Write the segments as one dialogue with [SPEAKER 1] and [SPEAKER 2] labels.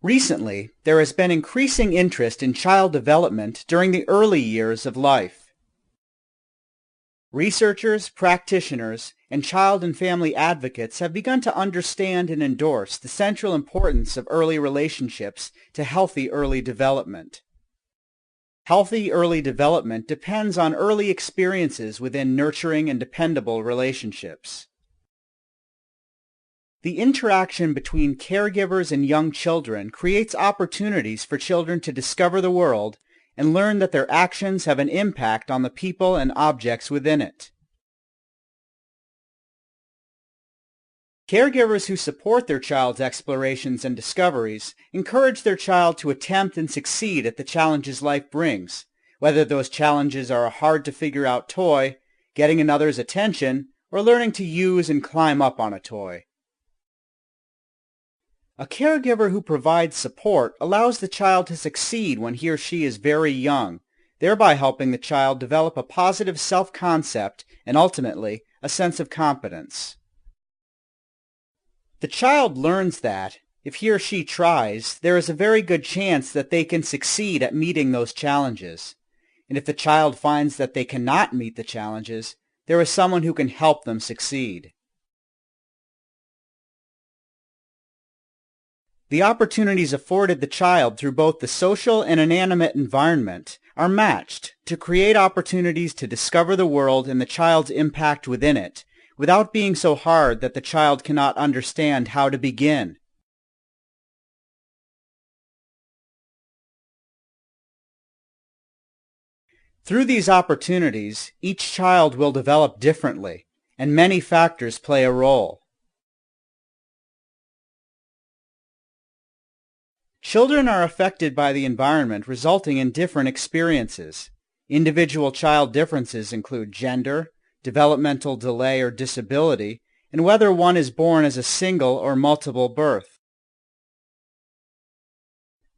[SPEAKER 1] Recently, there has been increasing interest in child development during the early years of life. Researchers, practitioners, and child and family advocates have begun to understand and endorse the central importance of early relationships to healthy early development. Healthy early development depends on early experiences within nurturing and dependable relationships. The interaction between caregivers and young children creates opportunities for children to discover the world and learn that their actions have an impact on the people and objects within it. Caregivers who support their child's explorations and discoveries encourage their child to attempt and succeed at the challenges life brings, whether those challenges are a hard-to-figure-out toy, getting another's attention, or learning to use and climb up on a toy. A caregiver who provides support allows the child to succeed when he or she is very young, thereby helping the child develop a positive self-concept and ultimately a sense of competence. The child learns that, if he or she tries, there is a very good chance that they can succeed at meeting those challenges. And if the child finds that they cannot meet the challenges, there is someone who can help them succeed. The opportunities afforded the child through both the social and inanimate environment are matched to create opportunities to discover the world and the child's impact within it, without being so hard that the child cannot understand how to begin. Through these opportunities, each child will develop differently, and many factors play a role. Children are affected by the environment, resulting in different experiences. Individual child differences include gender, developmental delay or disability, and whether one is born as a single or multiple birth.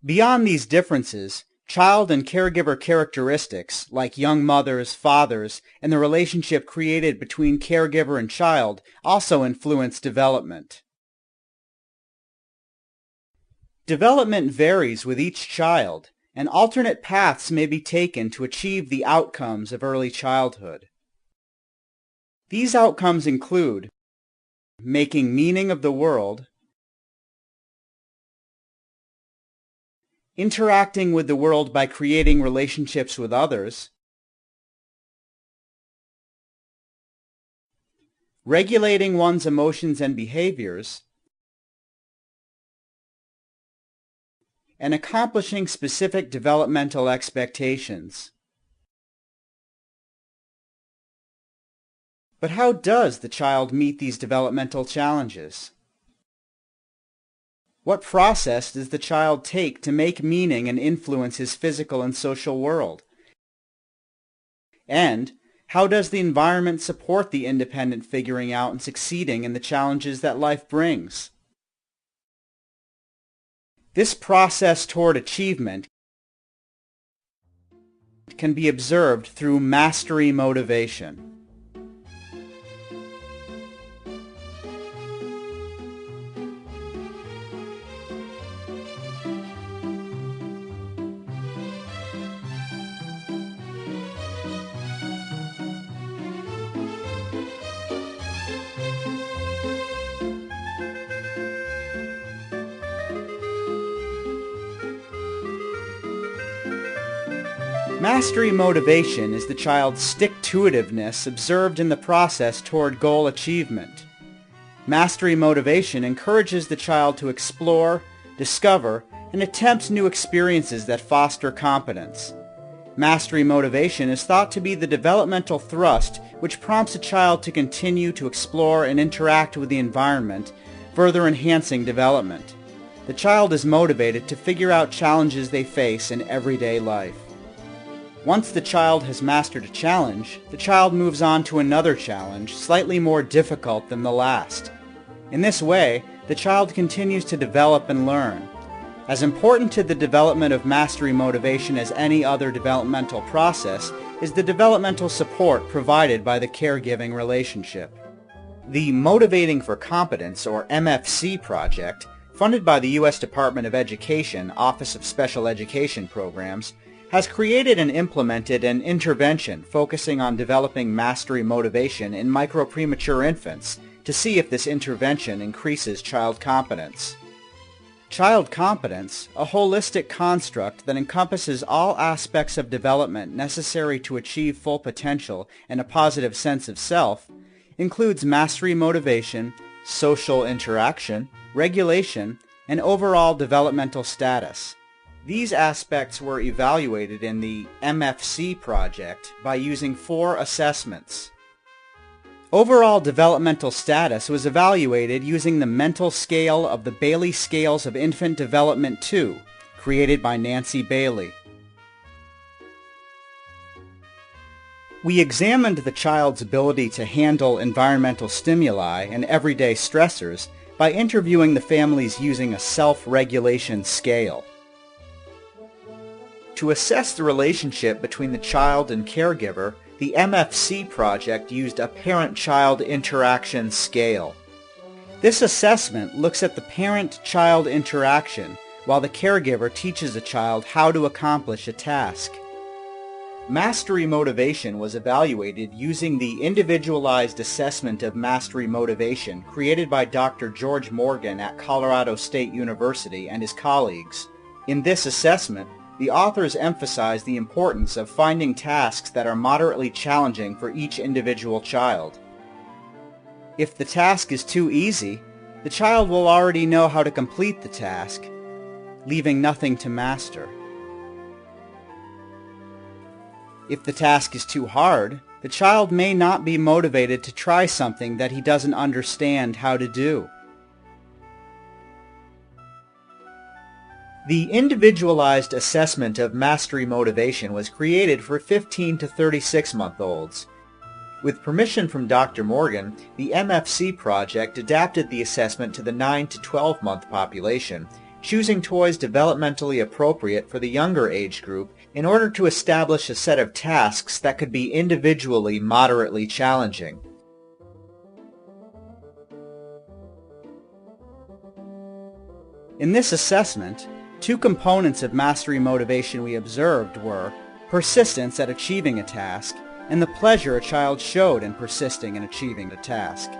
[SPEAKER 1] Beyond these differences, child and caregiver characteristics, like young mothers, fathers, and the relationship created between caregiver and child, also influence development. Development varies with each child, and alternate paths may be taken to achieve the outcomes of early childhood. These outcomes include making meaning of the world, interacting with the world by creating relationships with others, regulating one's emotions and behaviors, and accomplishing specific developmental expectations. But how does the child meet these developmental challenges? What process does the child take to make meaning and influence his physical and social world? And how does the environment support the independent figuring out and succeeding in the challenges that life brings? This process toward achievement can be observed through mastery motivation. Mastery motivation is the child's stick-to-itiveness observed in the process toward goal achievement. Mastery motivation encourages the child to explore, discover, and attempt new experiences that foster competence. Mastery motivation is thought to be the developmental thrust which prompts a child to continue to explore and interact with the environment, further enhancing development. The child is motivated to figure out challenges they face in everyday life. Once the child has mastered a challenge, the child moves on to another challenge, slightly more difficult than the last. In this way, the child continues to develop and learn. As important to the development of mastery motivation as any other developmental process is the developmental support provided by the caregiving relationship. The Motivating for Competence, or MFC Project, funded by the U.S. Department of Education, Office of Special Education Programs, has created and implemented an intervention focusing on developing mastery motivation in micro-premature infants to see if this intervention increases child competence. Child competence, a holistic construct that encompasses all aspects of development necessary to achieve full potential and a positive sense of self, includes mastery motivation, social interaction, regulation, and overall developmental status. These aspects were evaluated in the MFC Project by using 4 assessments. Overall developmental status was evaluated using the mental scale of the Bailey Scales of Infant Development 2, created by Nancy Bailey. We examined the child's ability to handle environmental stimuli and everyday stressors by interviewing the families using a self-regulation scale. To assess the relationship between the child and caregiver, the MFC project used a parent-child interaction scale. This assessment looks at the parent-child interaction while the caregiver teaches a child how to accomplish a task. Mastery motivation was evaluated using the Individualized Assessment of Mastery Motivation created by Dr. George Morgan at Colorado State University and his colleagues. In this assessment, the authors emphasize the importance of finding tasks that are moderately challenging for each individual child. If the task is too easy, the child will already know how to complete the task, leaving nothing to master. If the task is too hard, the child may not be motivated to try something that he doesn't understand how to do. The Individualized Assessment of Mastery Motivation was created for 15 to 36-month-olds. With permission from Dr. Morgan, the MFC project adapted the assessment to the 9 to 12-month population, choosing toys developmentally appropriate for the younger age group in order to establish a set of tasks that could be individually moderately challenging. In this assessment, 2 components of mastery motivation we observed were persistence at achieving a task and the pleasure a child showed in persisting in achieving the task.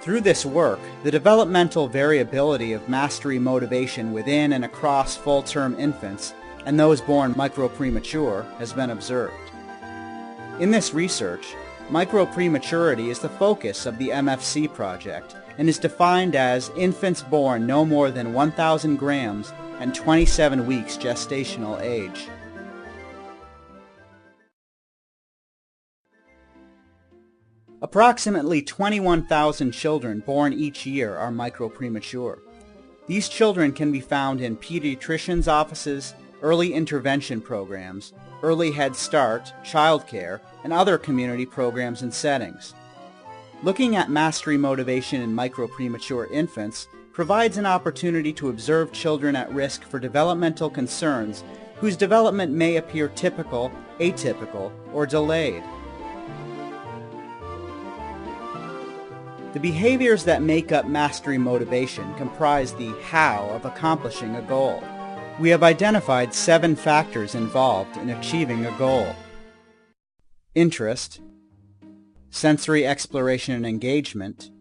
[SPEAKER 1] Through this work, the developmental variability of mastery motivation within and across full-term infants and those born micro-premature has been observed. In this research, micro-prematurity is the focus of the MFC project and is defined as infants born no more than 1,000 grams and 27 weeks gestational age. Approximately 21,000 children born each year are micro-premature. These children can be found in pediatricians' offices, early intervention programs, early Head Start, childcare, and other community programs and settings. Looking at mastery motivation in micro-premature infants provides an opportunity to observe children at risk for developmental concerns whose development may appear typical, atypical, or delayed. The behaviors that make up mastery motivation comprise the how of accomplishing a goal. We have identified 7 factors involved in achieving a goal: interest, sensory exploration and engagement,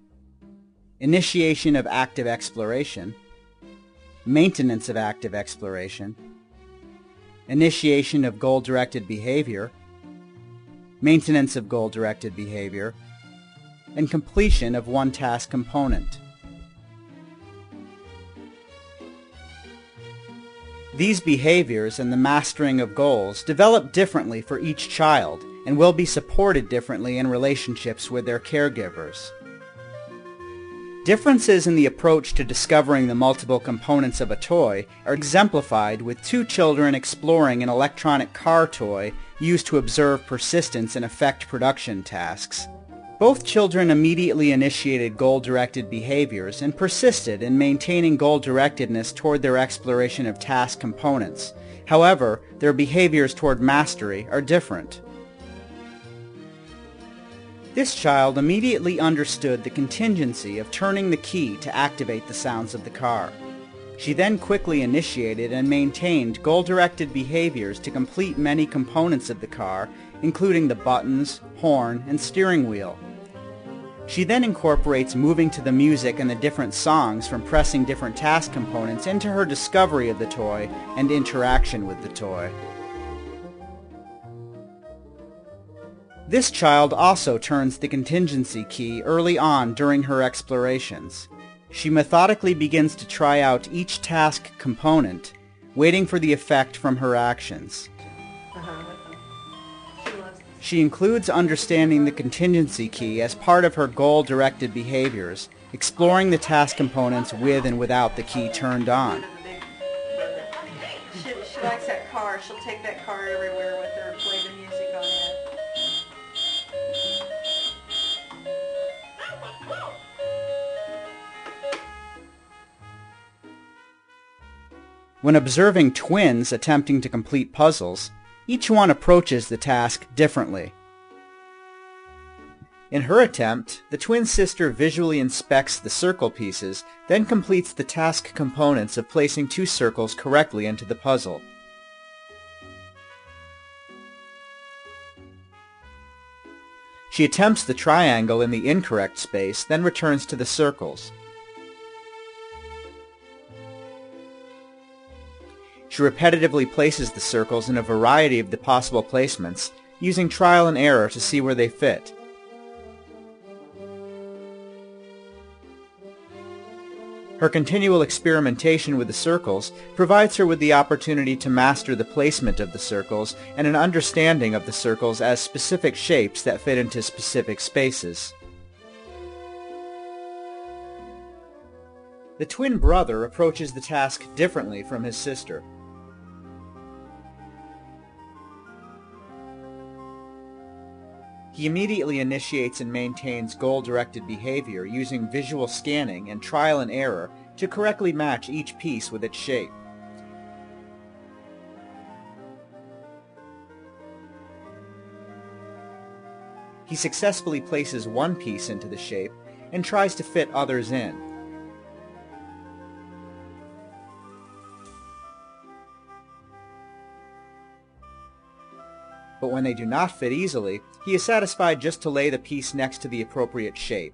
[SPEAKER 1] initiation of active exploration, maintenance of active exploration, initiation of goal-directed behavior, maintenance of goal-directed behavior, and completion of one task component. These behaviors and the mastering of goals develop differently for each child and will be supported differently in relationships with their caregivers. Differences in the approach to discovering the multiple components of a toy are exemplified with 2 children exploring an electronic car toy used to observe persistence in effect production tasks. Both children immediately initiated goal-directed behaviors and persisted in maintaining goal-directedness toward their exploration of task components. However, their behaviors toward mastery are different. This child immediately understood the contingency of turning the key to activate the sounds of the car. She then quickly initiated and maintained goal-directed behaviors to complete many components of the car, including the buttons, horn, and steering wheel. She then incorporates moving to the music and the different songs from pressing different task components into her discovery of the toy and interaction with the toy. This child also turns the contingency key early on during her explorations. She methodically begins to try out each task component, waiting for the effect from her actions. She includes understanding the contingency key as part of her goal-directed behaviors, exploring the task components with and without the key turned on.
[SPEAKER 2] She likes that car. She'll take that car everywhere with her, play the music on it.
[SPEAKER 1] When observing twins attempting to complete puzzles, each one approaches the task differently. In her attempt, the twin sister visually inspects the circle pieces, then completes the task components of placing 2 circles correctly into the puzzle. She attempts the triangle in the incorrect space, then returns to the circles. She repetitively places the circles in a variety of the possible placements, using trial and error to see where they fit. Her continual experimentation with the circles provides her with the opportunity to master the placement of the circles and an understanding of the circles as specific shapes that fit into specific spaces. The twin brother approaches the task differently from his sister. He immediately initiates and maintains goal-directed behavior using visual scanning and trial and error to correctly match each piece with its shape. He successfully places one piece into the shape and tries to fit others in. But when they do not fit easily, he is satisfied just to lay the piece next to the appropriate shape.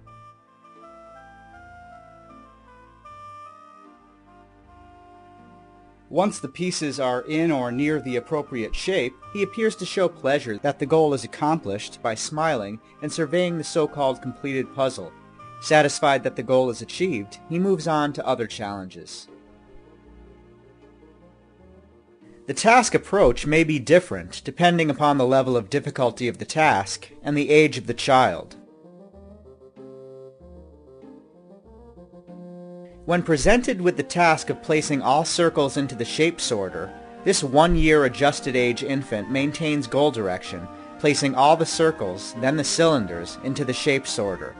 [SPEAKER 1] Once the pieces are in or near the appropriate shape, he appears to show pleasure that the goal is accomplished by smiling and surveying the so-called completed puzzle. Satisfied that the goal is achieved, he moves on to other challenges. The task approach may be different depending upon the level of difficulty of the task and the age of the child. When presented with the task of placing all circles into the shape sorter, this 1-year adjusted age infant maintains goal direction, placing all the circles, then the cylinders, into the shape sorter.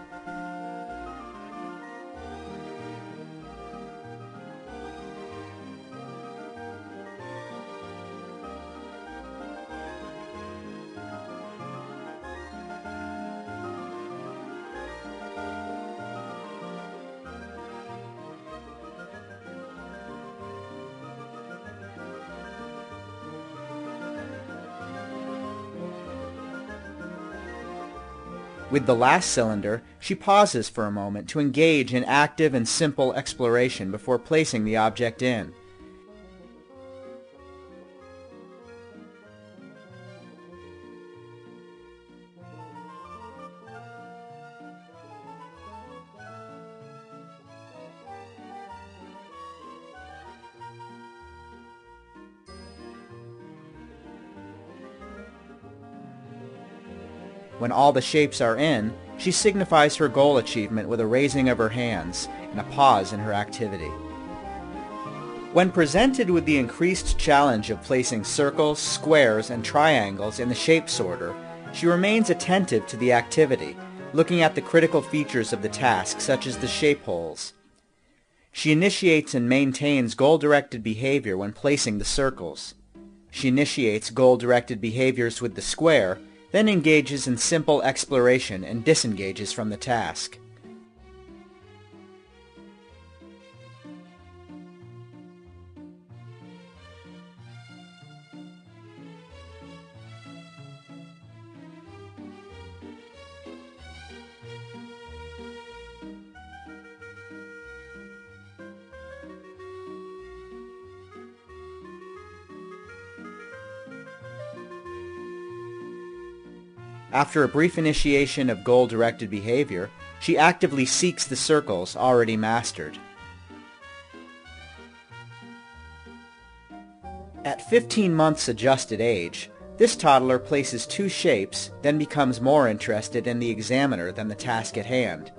[SPEAKER 1] With the last cylinder, she pauses for a moment to engage in active and simple exploration before placing the object in. When all the shapes are in, she signifies her goal achievement with a raising of her hands and a pause in her activity. When presented with the increased challenge of placing circles, squares, and triangles in the shape sorter, she remains attentive to the activity, looking at the critical features of the task, such as the shape holes. She initiates and maintains goal-directed behavior when placing the circles. She initiates goal-directed behaviors with the square, then engages in simple exploration and disengages from the task. After a brief initiation of goal-directed behavior, she actively seeks the circles already mastered. At 15 months adjusted age, this toddler places 2 shapes, then becomes more interested in the examiner than the task at hand.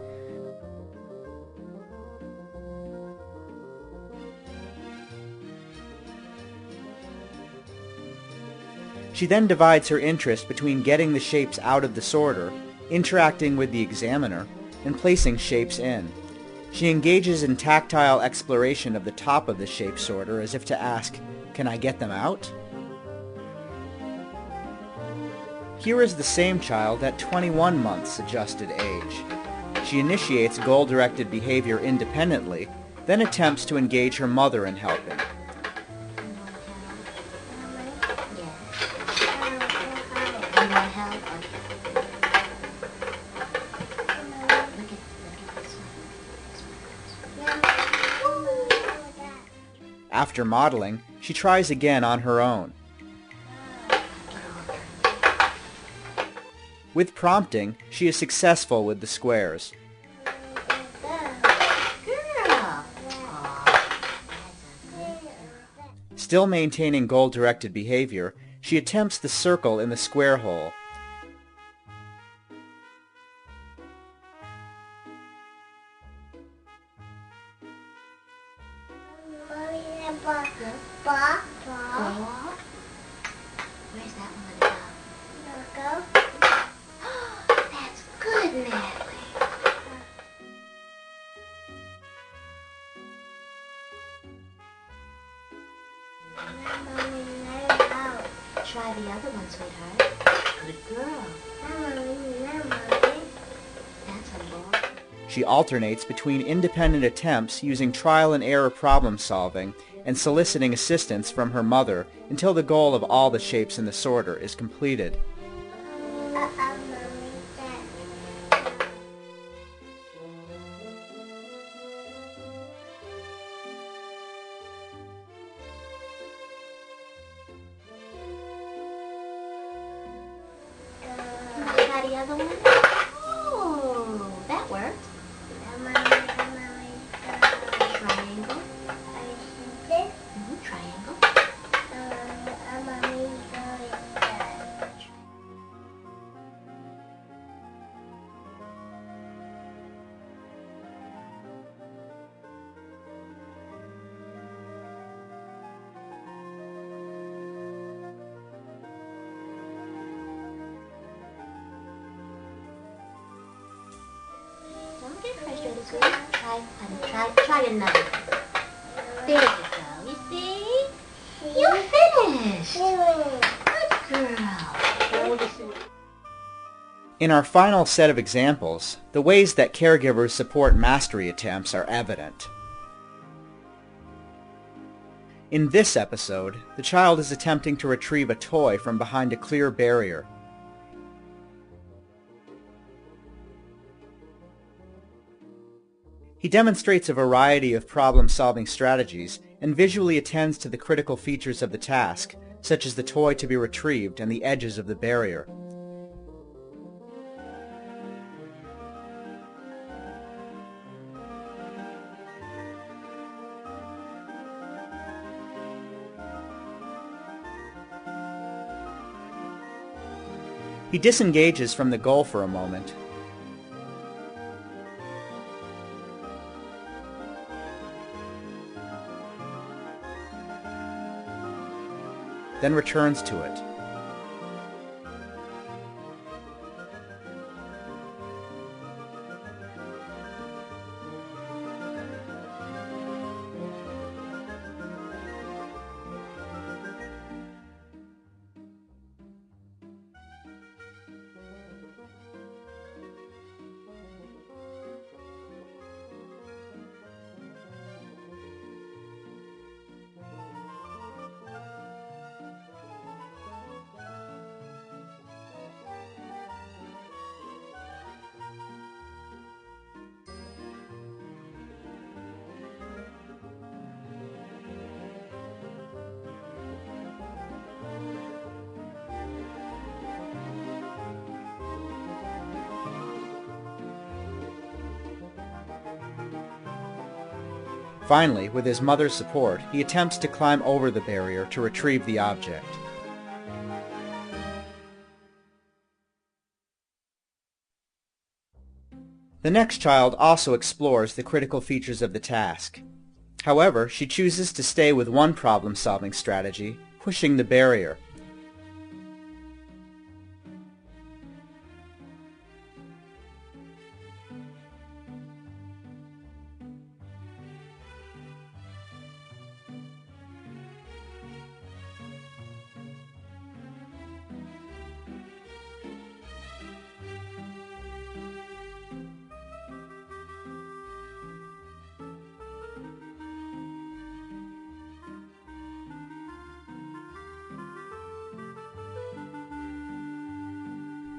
[SPEAKER 1] She then divides her interest between getting the shapes out of the sorter, interacting with the examiner, and placing shapes in. She engages in tactile exploration of the top of the shape sorter as if to ask, "Can I get them out?" Here is the same child at 21 months adjusted age. She initiates goal-directed behavior independently, then attempts to engage her mother in helping. After modeling, she tries again on her own. With prompting, she is successful with the squares. Still maintaining goal-directed behavior, she attempts the circle in the square hole.
[SPEAKER 3] Where's that one go? That's good, Natalie. Try the other one, sweetheart. Good girl. That's a ball.
[SPEAKER 1] She alternates between independent attempts using trial and error problem solving and soliciting assistance from her mother until the goal of all the shapes in the sorter is completed.
[SPEAKER 3] Try the other one. Oh, that worked. Triangle. Triangle. Don't get frustrated, sweetie. Try another one. There you go. You see? You finished. Good girl.
[SPEAKER 1] In our final set of examples, the ways that caregivers support mastery attempts are evident. In this episode, the child is attempting to retrieve a toy from behind a clear barrier. He demonstrates a variety of problem-solving strategies and visually attends to the critical features of the task, such as the toy to be retrieved and the edges of the barrier. He disengages from the goal for a moment, then returns to it. Finally, with his mother's support, he attempts to climb over the barrier to retrieve the object. The next child also explores the critical features of the task. However, she chooses to stay with one problem-solving strategy, pushing the barrier.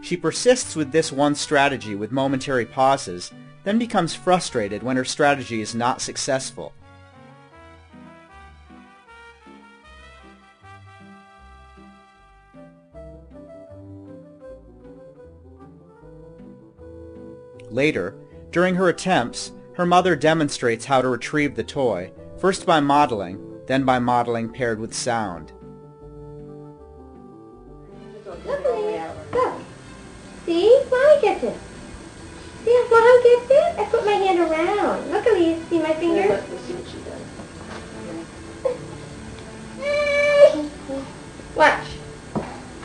[SPEAKER 1] She persists with this one strategy with momentary pauses, then becomes frustrated when her strategy is not successful. Later, during her attempts, her mother demonstrates how to retrieve the toy, first by modeling, then by modeling paired with sound.
[SPEAKER 3] Go. See? Mommy gets it. See if Mom gets it? I put my hand around. Look, Elise. See my finger?
[SPEAKER 2] Yeah, let's see what she does. Watch.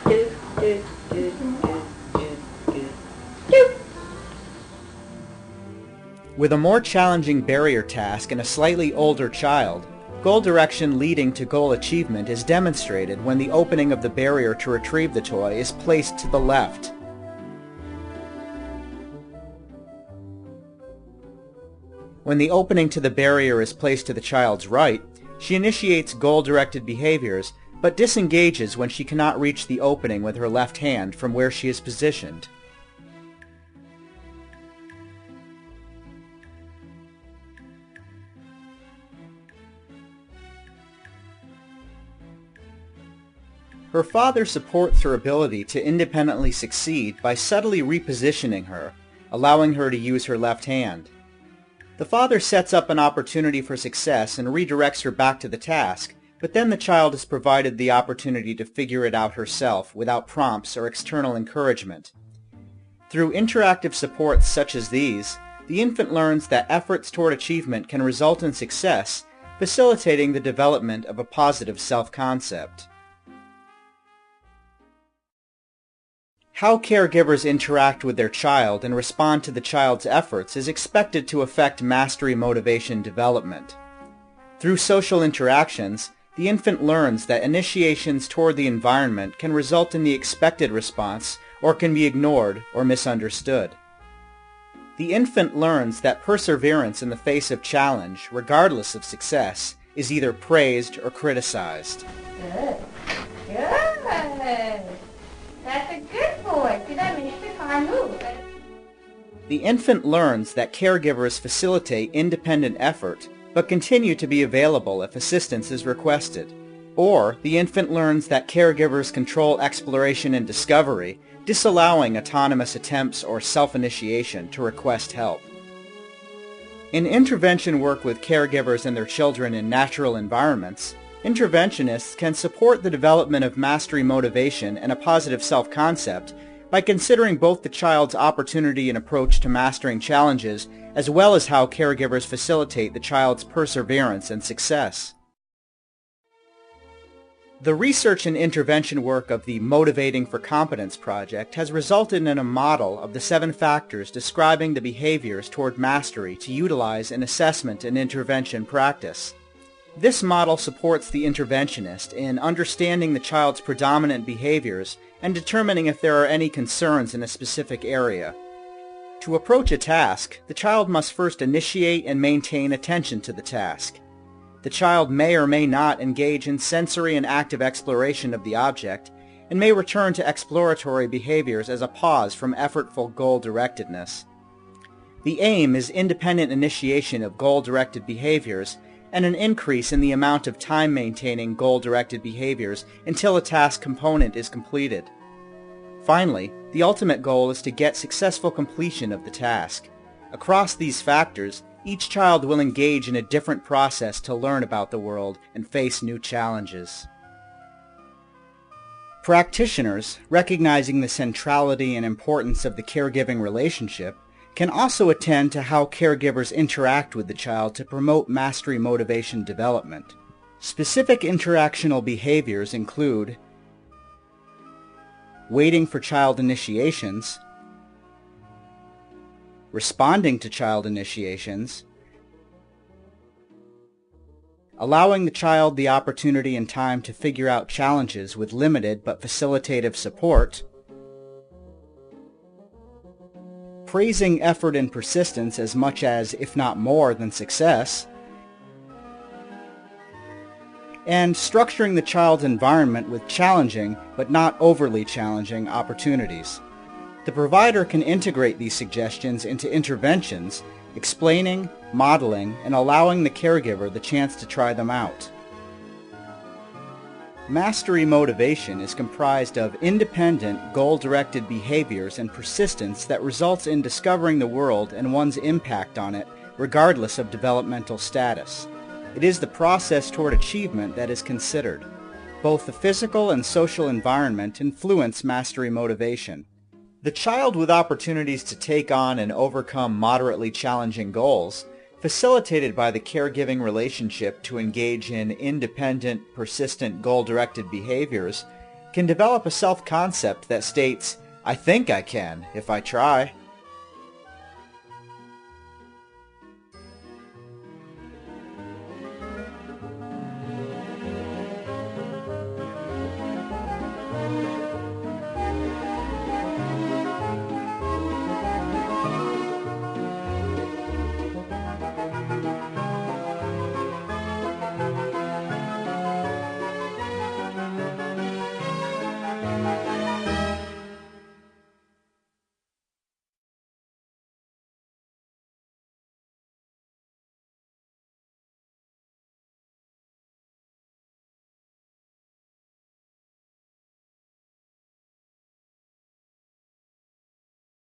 [SPEAKER 2] Do, do, do, do, do, do.
[SPEAKER 1] With a more challenging barrier task and a slightly older child, goal direction leading to goal achievement is demonstrated when the opening of the barrier to retrieve the toy is placed to the left. When the opening to the barrier is placed to the child's right, she initiates goal-directed behaviors, but disengages when she cannot reach the opening with her left hand from where she is positioned. Her father supports her ability to independently succeed by subtly repositioning her, allowing her to use her left hand. The father sets up an opportunity for success and redirects her back to the task, but then the child is provided the opportunity to figure it out herself without prompts or external encouragement. Through interactive supports such as these, the infant learns that efforts toward achievement can result in success, facilitating the development of a positive self-concept. How caregivers interact with their child and respond to the child's efforts is expected to affect mastery motivation development. Through social interactions, the infant learns that initiations toward the environment can result in the expected response or can be ignored or misunderstood. The infant learns that perseverance in the face of challenge, regardless of success, is either praised or criticized.
[SPEAKER 3] Good. Good. That's a good boy. See, that means you can move.
[SPEAKER 1] The infant learns that caregivers facilitate independent effort, but continue to be available if assistance is requested. Or, the infant learns that caregivers control exploration and discovery, disallowing autonomous attempts or self-initiation to request help. In intervention work with caregivers and their children in natural environments, interventionists can support the development of mastery motivation and a positive self-concept by considering both the child's opportunity and approach to mastering challenges, as well as how caregivers facilitate the child's perseverance and success. The research and intervention work of the Motivating for Competence project has resulted in a model of the 7 factors describing the behaviors toward mastery to utilize in assessment and intervention practice. This model supports the interventionist in understanding the child's predominant behaviors and determining if there are any concerns in a specific area. To approach a task, the child must first initiate and maintain attention to the task. The child may or may not engage in sensory and active exploration of the object, and may return to exploratory behaviors as a pause from effortful goal-directedness. The aim is independent initiation of goal-directed behaviors and an increase in the amount of time maintaining goal-directed behaviors until a task component is completed. Finally, the ultimate goal is to get successful completion of the task. Across these factors, Each child will engage in a different process to learn about the world and face new challenges. Practitioners, recognizing the centrality and importance of the caregiving relationship, can also attend to how caregivers interact with the child to promote mastery motivation development. Specific interactional behaviors include waiting for child initiations, responding to child initiations, allowing the child the opportunity and time to figure out challenges with limited but facilitative support, praising effort and persistence as much as, if not more, than success, and structuring the child's environment with challenging, but not overly challenging, opportunities. The provider can integrate these suggestions into interventions, explaining, modeling, and allowing the caregiver the chance to try them out. Mastery motivation is comprised of independent, goal-directed behaviors and persistence that results in discovering the world and one's impact on it, regardless of developmental status. It is the process toward achievement that is considered. Both the physical and social environment influence mastery motivation. The child with opportunities to take on and overcome moderately challenging goals, facilitated by the caregiving relationship to engage in independent, persistent, goal-directed behaviors, can develop a self-concept that states, "I think I can if I try."